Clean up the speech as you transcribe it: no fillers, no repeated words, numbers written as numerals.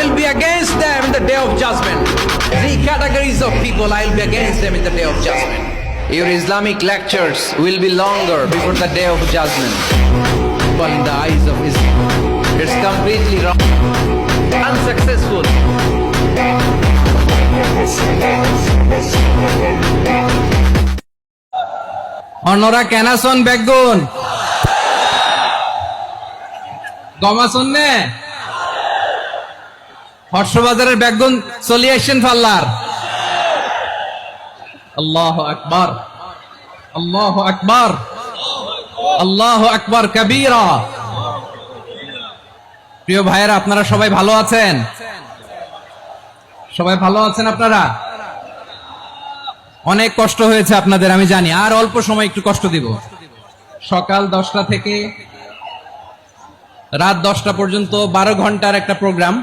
will be against them in the day of judgment. Three categories of people, I will be against them in the day of judgment. Your Islamic lectures will be longer before the day of judgment. But in the eyes of Islam, it's completely wrong, unsuccessful. অন্যরা কেনাসন বেগুন গমাসন নে হর্ষবাজারের বেগুন চলে আসছেন ফাল্লার। আল্লাহু আকবার, আল্লাহু আকবার, আল্লাহু আকবার কবীরা। প্রিয় ভাইয়েরা, আপনারা সবাই ভালো আছেন? সবাই ভালো আছেন? আপনারা অনেক কষ্ট হয়েছে আপনাদের, আমি জানি। আর অল্প সময় একটু কষ্ট দিব। সকাল 10টা থেকে রাত 10টা পর্যন্ত 12 ঘন্টার একটা প্রোগ্রাম।